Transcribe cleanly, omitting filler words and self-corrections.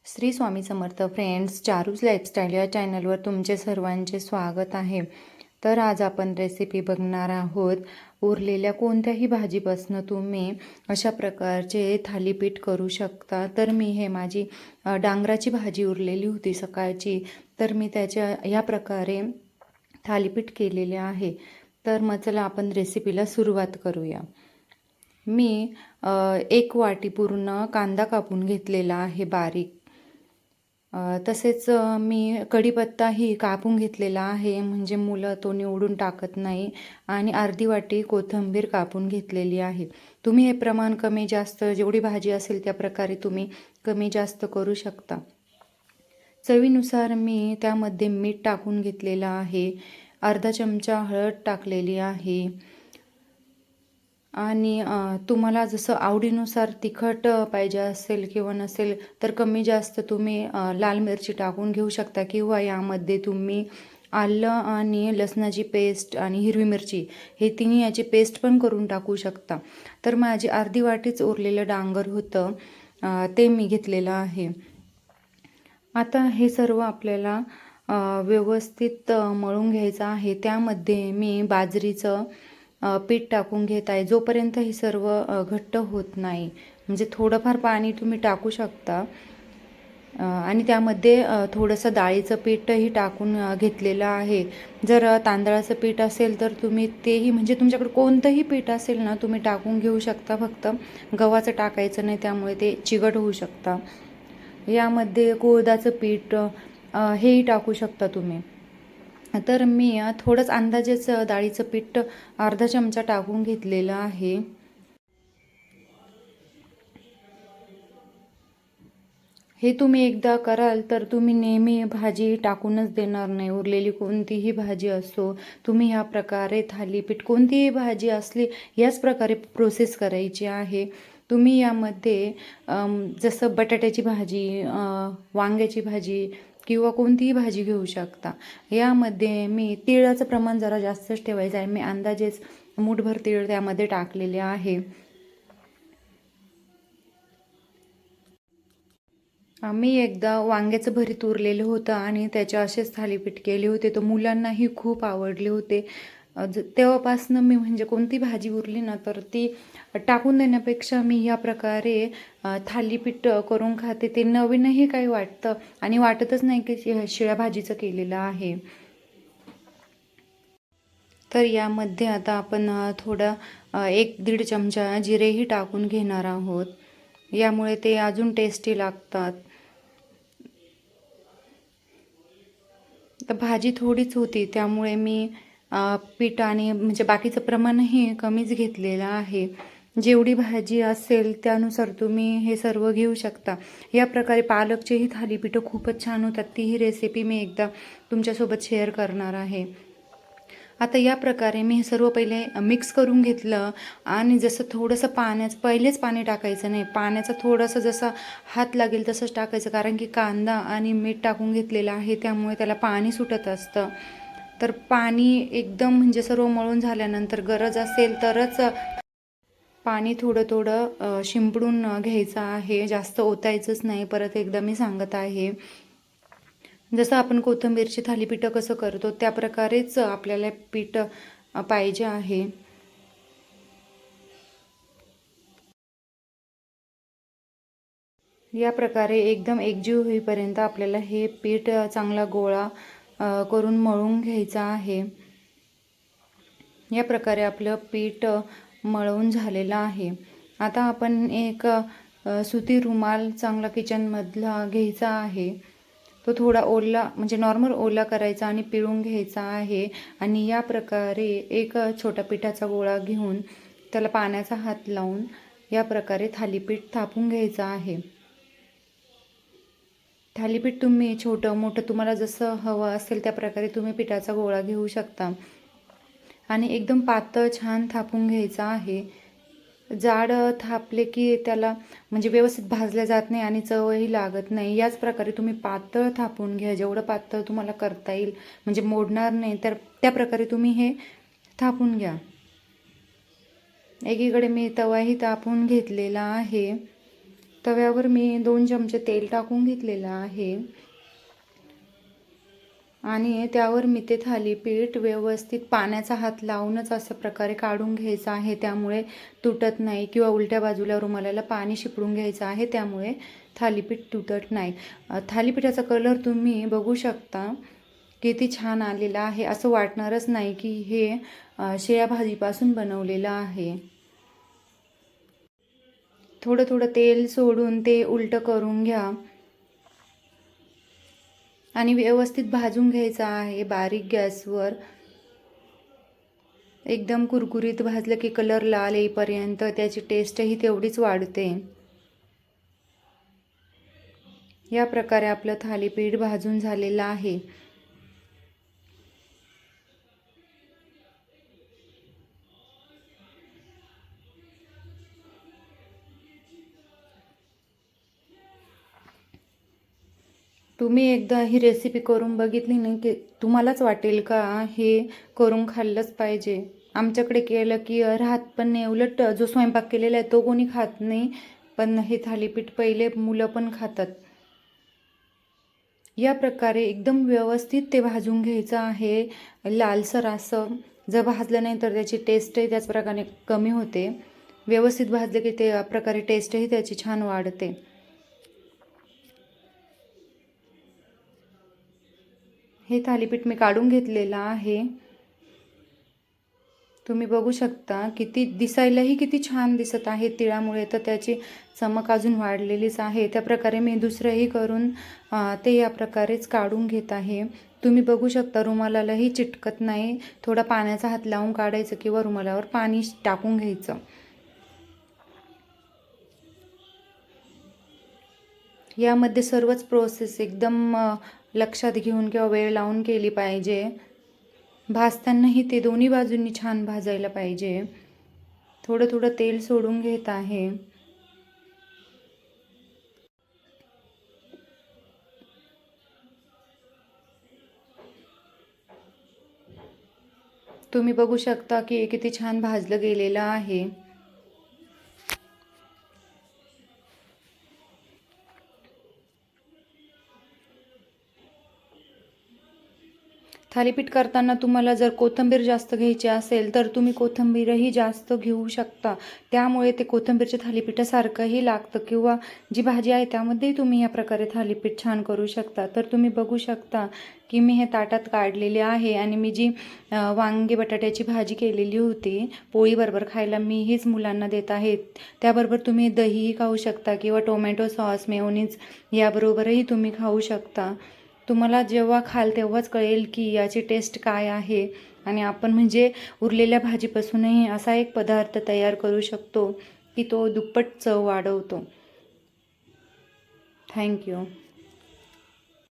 Shri Swami Samarth friends, Charu's lifestyle या चॅनलवर तुमचे सर्वांचे स्वागत आहे। तर आज आपण रेसिपी बघणार आहोत। उरलेल्या कोणत्याही भाजीपासून तुम्ही अशा प्रकारचे थालीपीठ करू शकता। तर मी हे माझी डांगराची भाजी उरलेली होती सकाळची, तर मी त्याच्या या प्रकारे थालीपीठ केलेले आहे। तर मग चला आपण रेसिपीला सुरुवात करूया। मी 1 वाटी पूर्ण कांदा कापून घेतलेला आहे बारीक। तसेच मी कढीपत्ताही कापून घेतलेला आहे, म्हणजे मुलं तो निवडून टाकत नाही। आणि अर्धी वाटी कोथिंबीर कापून घेतलेली आहे। तुम्ही हे प्रमाण कमी जास्त जेवढी भाजी असेल त्या प्रकारे तुम्ही कमी जास्त करू शकता। चवीनुसार मी त्यामध्ये मीठ टाकून घेतलेलं आहे। अर्धा चमचा हळद टाकलेली आहे। आणि तुम्हाला जसं आवडीनुसार तिखट पाहिजे असेल किंवा नसेल तर कमी जास्त तुम्ही लाल मिरची टाकून घेऊ शकता, किंवा यामध्ये तुम्ही आलं आणि लसणाची पेस्ट आणि हिरवी मिरची हे तिन्ही याची पेस्ट पण करून टाकू शकता। तर माझी अर्धी वाटीच उरलेलं डांगर होतं, ते मी घेतलेलं आहे। आता हे सर्व आपल्याला व्यवस्थित मळून घ्यायचं आहे। त्यामध्ये मी बाजरीचं पीठ टाकून घेत आहे। जोपर्यंत हे सर्व घट्ट होत नाही, म्हणजे थोडंफार पाणी तुम्ही टाकू शकता। आणि त्यामध्ये थोडंसं डाळीचं पीठही टाकून घेतलेलं आहे। जर तांदळाचं पीठ असेल तर तुम्ही तेही, म्हणजे तुमच्याकडे कोणतंही पीठ असेल ना तुम्ही टाकून घेऊ शकता, फक्त गव्हाचं टाकायचं नाही, त्यामुळे ते चिकट होऊ शकता। यामध्ये कुळथाचं पीठ हेही टाकू शकता तुम्ही। तर मी थोडंच अंदाजेच डाळीचं पीठ अर्धा चमचा टाकून घेतलेलं आहे। हे तुम्ही एकदा कराल तर तुम्ही नेहमी भाजी टाकूनच देणार नाही। उरलेली कोणतीही भाजी असो, तुम्ही ह्या प्रकारे थालीपीठ कोणतीही भाजी असली याच प्रकारे प्रोसेस करायची आहे। तुम्ही यामध्ये जसं बटाट्याची भाजी, वांग्याची भाजी किंवा कोणतीही भाजी घेऊ शकता। यामध्ये मी तिळाचं प्रमाण जरा जास्तच ठेवायचं आहे। मी अंदाजेच मूठभर तीळ त्यामध्ये टाकलेले आहे। मी एकदा वांग्याचं भरीत उरलेलं होतं आणि त्याचे असेच थालीपीठ केले होते, तर मुलांनाही खूप आवडले होते। तेव्हापासनं मी, म्हणजे कोणती भाजी उरली ना तर ती टाकून देण्यापेक्षा मी या प्रकारे थालीपीठ करून खाते। ते नवीनही काही वाटतं आणि वाटतच नाही की शिळ्या भाजीचं केलेलं आहे। तर यामध्ये आता आपण थोडा 1-1.5 चमचा जिरेही टाकून घेणार आहोत, यामुळे ते अजून टेस्टी लागतात। तर भाजी थोडीच होती, त्यामुळे मी पीठ आणि म्हणजे बाकीचं प्रमाणही कमीच घेतलेलं आहे। जेवढी भाजी असेल त्यानुसार तुम्ही हे सर्व घेऊ शकता। या प्रकारे पालकचेही थालीपीठं खूपच छान होतात। तीही रेसिपी मी एकदा तुमच्यासोबत शेअर करणार आहे। आता या प्रकारे मी हे सर्व पहिले मिक्स करून घेतलं आणि जसं थोडंसं पहिलेच पाणी टाकायचं नाही, पाण्याचा थोडासा जसा हात लागेल तसंच टाकायचं, कारण की कांदा आणि मीठ टाकून घेतलेलं आहे त्यामुळे त्याला पाणी सुटत असतं। तर पाणी एकदम, म्हणजे सर्व मळून झाल्यानंतर गरज असेल तरच पाणी थोडं थोडं शिंपडून घ्यायचं आहे, जास्त ओतायचंच नाही। परत एकदा मी सांगत आहे, जसं आपण कोथिंबीरची थालीपीठं कसं करतो त्या प्रकारेच आपल्याला पीठ पाहिजे आहे। या प्रकारे एकदम एकजीव होईपर्यंत आपल्याला हे पीठ चांगला गोळा करून मळून घ्यायचा आहे। या प्रकारे आपलं पीठ मळून झालेलं आहे। आता आपण एक सुती रुमाल चांगला किचनमधला घ्यायचा आहे। तो थोडा ओला, म्हणजे नॉर्मल ओला करायचा आणि पिळून घ्यायचा आहे। आणि या प्रकारे एक छोटा पिठाचा गोळा घेऊन त्याला पाण्याचा हात लावून या प्रकारे थालीपीठ थापून घ्यायचं आहे। थालीपीठ तुम्ही छोटं मोठं तुम्हाला जसं हवं असेल त्या प्रकारे तुम्ही पिठाचा गोळा घेऊ शकता। आणि एकदम पातळ छान थापून घ्यायचा आहे। जाड थापले की त्याला, म्हणजे व्यवस्थित भाजले जात नाही आणि चवही लागत नाही। याच प्रकारे तुम्ही पातळ थापून घ्या, जेवढं पातळ तुम्हाला करता येईल, म्हणजे मोडणार नाही, तर त्या प्रकारे तुम्ही हे थापून घ्या। एकीकडे मी तवाही तापून घेतलेला आहे। तव्यावर मी 2 चमचे तेल टाकून घेतलेलं आहे आणि त्यावर मी ते थालीपीठ व्यवस्थित पाण्याचा हात लावूनच अशा प्रकारे काढून घ्यायचं आहे, त्यामुळे तुटत नाही किंवा उलट्या बाजूला रुमालाला पाणी शिपडून घ्यायचं आहे, त्यामुळे थालीपीठ तुटत नाही. थालीपीठाचा कलर तुम्ही बघू शकता किती छान आलेला आहे. असं वाटणारच नाही की हे शेळ्या भाजीपासून बनवलेलं आहे. थोडं थोडं तेल सोडून ते उलटं करून घ्या आणि व्यवस्थित भाजून घ्यायचं आहे बारीक गॅसवर. एकदम कुरकुरीत भाजलं की कलर लाल येईपर्यंत त्याची टेस्टही तेवढीच वाढते. या प्रकारे आपलं थालीपीठ भाजून झालेलं आहे. तुम्ही एकदा ही रेसिपी करून बघितली नाही की तुम्हालाच वाटेल का हे करून खाल्लंच पाहिजे. आमच्याकडे केलं की राहत पण नाही, उलट जो स्वयंपाक केलेला आहे तो कोणी खात नाही, पण हे थालीपीठ पहिले मुलं पण खातात. या प्रकारे एकदम व्यवस्थित ते भाजून घ्यायचं आहे, लालसर असं. जर भाजलं नाही तर त्याची टेस्टही त्याच प्रकारे कमी होते. व्यवस्थित भाजलं की त्या प्रकारे टेस्टही त्याची छान वाढते. हे थालीपीठ मी काढून घेतलेलं आहे. तुम्ही बघू शकता किती दिसायलाही किती छान दिसत आहे तिळामुळे, तर त्याची चमक अजून वाढलेलीच आहे. त्या प्रकारे मी दुसरंही करून ते या प्रकारेच काढून घेत आहे. तुम्ही बघू शकता रुमालालाही चिटकत नाही. थोडा पाण्याचा हात लावून काढायचं किंवा रुमालावर पाणी टाकून घ्यायचं. यामध्ये सर्वच प्रोसेस एकदम लक्षात घेऊन किंवा वेळ लावून केली पाहिजे. भाजतानाही ते दोन्ही बाजूंनी छान भाजायला पाहिजे. थोडं थोडं तेल सोडून घेत आहे. तुम्ही बघू शकता की किती छान भाजलं गेलेलं आहे. थालीपीठ करताना तुम्हाला जर कोथिंबीर जास्त घ्यायची असेल तर तुम्ही कोथिंबीरही जास्त घेऊ शकता. त्यामुळे ते कोथिंबीरच्या थालीपीठासारखंही लागतं किंवा जी भाजी आहे त्यामध्येही तुम्ही या प्रकारे थालीपीठ छान करू शकता. तर तुम्ही बघू शकता की मी हे ताटात काढलेले आहे आणि मी जी वांगे बटाट्याची भाजी केलेली होती पोळीबरोबर खायला, मी हीच मुलांना देत आहे. त्याबरोबर तुम्ही दहीही खाऊ शकता किंवा टोमॅटो सॉस, मेयोनीज याबरोबरही तुम्ही खाऊ शकता. तुम्हाला जेव्हा खाल तेव्हाच कळेल की याची टेस्ट काय आहे. आणि आपण म्हणजे उरलेल्या भाजीपासूनही असा एक पदार्थ तयार करू शकतो की तो दुप्पट चव वाढवतो. थँक्यू.